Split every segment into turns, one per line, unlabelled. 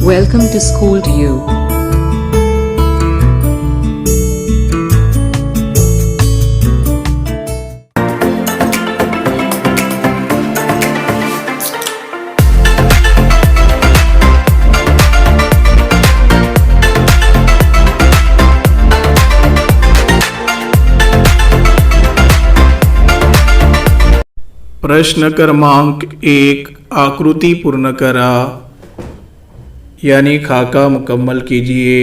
Welcome to school to you.
प्रश्न क्रमांक 1 आकृति पूर्ण करा यानी खाका मुकम्मल कीजिए।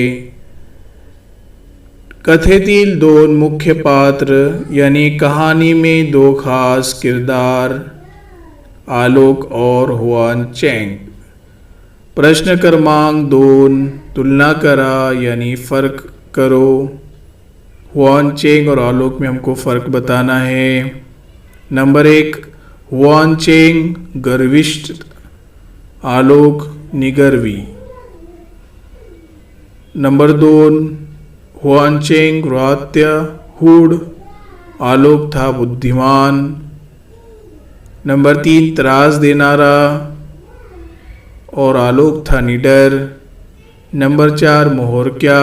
कथेतील दोन मुख्य पात्र यानी कहानी में दो खास किरदार आलोक और हुआन चैंग। प्रश्न क्रमांक 2 तुलना करा यानी फ़र्क करो। हुआन चैंग और आलोक में हमको फ़र्क बताना है। नंबर 1 हुआन चैंग गर्विष्ठ, आलोक निगर्वी। नंबर 2 हुआन चैंग व्रात्य हूढ़, आलोक था बुद्धिमान। नंबर 3 त्रास देनारा और आलोक था निडर। नंबर 4 मोहरक्या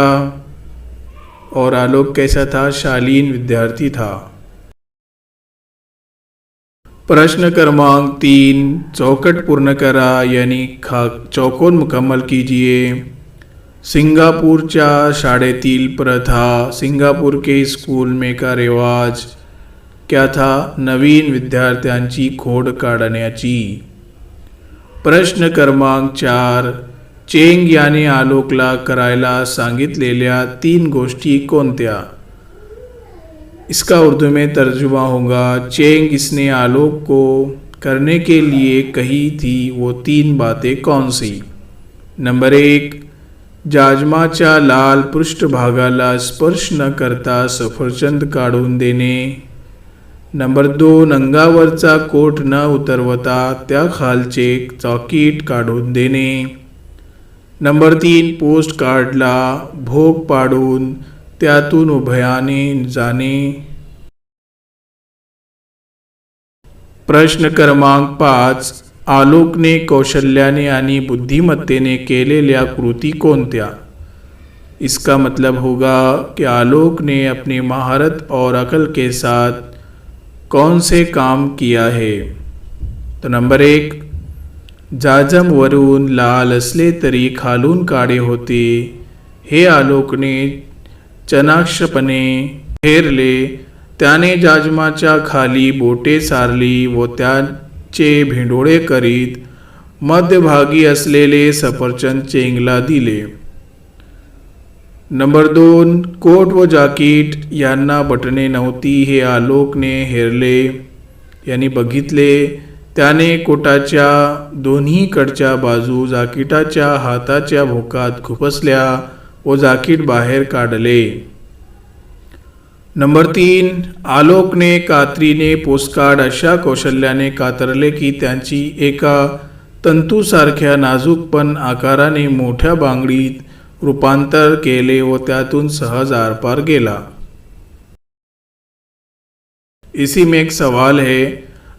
और आलोक कैसा था, शालीन विद्यार्थी था। प्रश्न क्रमांक 3 चौकट पूर्ण करा यानी चौकोन मुकम्मल कीजिए। सिंगापूरच्या शाळेतील प्रथा, सिंगापूर के स्कूल में का रिवाज क्या था, नवीन विद्यार्थ्यांची खोड काढण्याची। प्रश्न क्रमांक 4 चेंग याने आलोकला करायला सांगितलेल्या 3 गोष्टी कोणत्या। इसका उर्दू में तर्जुमा होगा चेंग इसने आलोक को करने के लिए कही थी वो 3 बातें कौन सी। नंबर 1 जाजमाच्या लाल पृष्ठभागाला स्पर्श न करता सफरचंद काढून देणे। नंबर 2 अंगावरचा कोट न उतरवता त्या खालचे चॉकीट काढून देणे। नंबर 3 पोस्ट कार्डला भोग पाडून त्यातून उभयाने जाणे। प्रश्न क्रमांक 5 आलोकने कौशल्याने आणि बुद्धिमत्तेने केलेल्या कृती कोणत्या। इसका मतलब होगा कि आलोक ने अपनी महारत और अकल के साथ कौन से काम किया है। तो नंबर 1 जाजम वरून लाल असले तरी खालून काळे होते हे आलोकने चनाक्षपणे हेरले। त्याने जाजमाच्या खाली बोटे सारली व त्याचे भिंडोळे करीत मध्यभागी असलेले सफरचंद चेंगला दिले। नंबर 2 कोट व जाकीट यांना बटणे नव्हती हे आलोकने हेरले यांनी बघितले। त्याने कोटाच्या दोन्हीकडच्या बाजू जाकीटाच्या हाताच्या भोकात खुपसल्या व जाकीट बाहेर काढले। नंबर 3 आलोकने कात्रीने पोस्टकार्ड अशा कौशल्याने कातरले की त्यांची एका तंतूसारख्या नाजूक पण आकाराने मोठ्या बांगडीत रूपांतर केले व त्यातून सहज आरपार गेला। इसी में एक सवाल है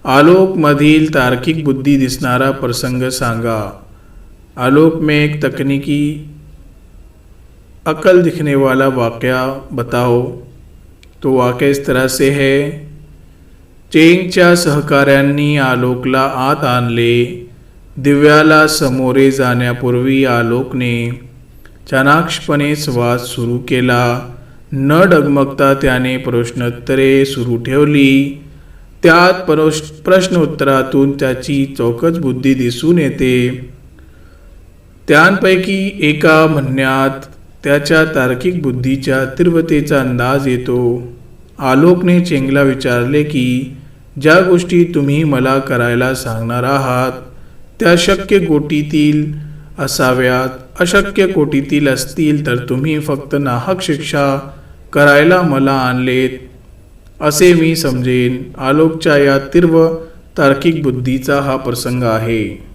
आलोक मधील तार्किक बुद्धि दिसणारा प्रसंग सांगा। आलोक में एक तकनीकी अकल दिखने वाला वाक़या बताओ। तो वाक़या इस तरह से है चेंगच्या सहकाऱ्यांनी आलोकला आत आणले। दिव्याला समोरे जाण्यापूर्वी आलोकने चाणाक्षपणे संवाद सुरू केला। न डगमगता त्याने प्रश्नोत्तरे सुरू ठेवली। त्यात प्रश्नोत्तरातून त्याची चौकस बुद्धी दिसून येते। त्यांपैकी एका म्हणण्यात त्याच्या तार्किक बुद्धीच्या तीव्रतेचा अंदाज येतो। आलोकने चेंगला विचारले की ज्या गोष्टी तुम्ही मला करायला सांगणार आहात त्या शक्य कोटीतील असाव्यात, अशक्य कोटीतील असतील तर तुम्ही फक्त नाहक शिक्षा करायला मला आणलेत असे मी समजेन। आलोकच्या या तीव्र तार्किक बुद्धीचा हा प्रसंग आहे।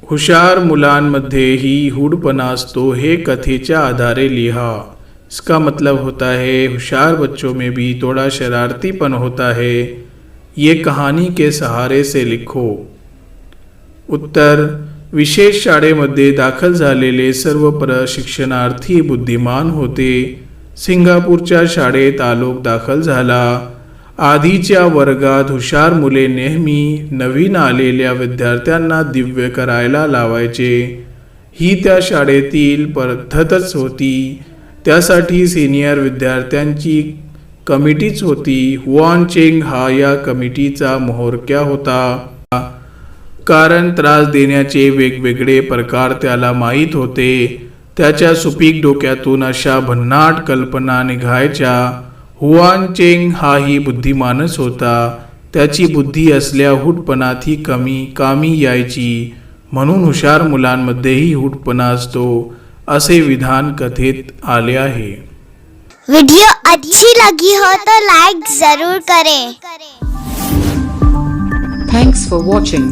हुशार मुलांमध्येही हूढ़पना असतो हे कथेच्या आधारे लिहा। इसका मतलब होता है होशियार बच्चों में भी थोड़ा शरारतीपन होता है। ये कहानी के सहारे से लिखो। उत्तर: विशेष शाळेमध्ये दाखल झालेले सर्व प्रशिक्षणार्थी बुद्धिमान होते. सिंगापूरच्या शाळेत आलोक दाखल झाला. आधीच्या वर्गात हुशार मुले नेहमी नवीन आलेल्या विद्यार्थ्यांना दिव्य करायला लावायचे. ही त्या शाळेतील पद्धतच होती. त्यासाठी सिनियर विद्यार्थ्यांची कमिटीच होती. हुआन चेंग हा या कमिटीचा म्होरक्या होता. कारण त्रास देण्याचे वेगवेगळे प्रकार त्याला माहीत होते. त्याच्या सुपीक डोक्यातून अशा भन्नाट कल्पना निघायच्या. हुआन चेंग हाही बुद्धिमानच होता. त्याची बुद्धी असल्या हुटपणातही कामी यायची. म्हणून हुशार मुलांमध्येही हुटपणा असतो असे विधान कथेत आले आहे.
वीडियो अच्छी लगी हो तो लाइक जरूर करें.
Thanks for watching.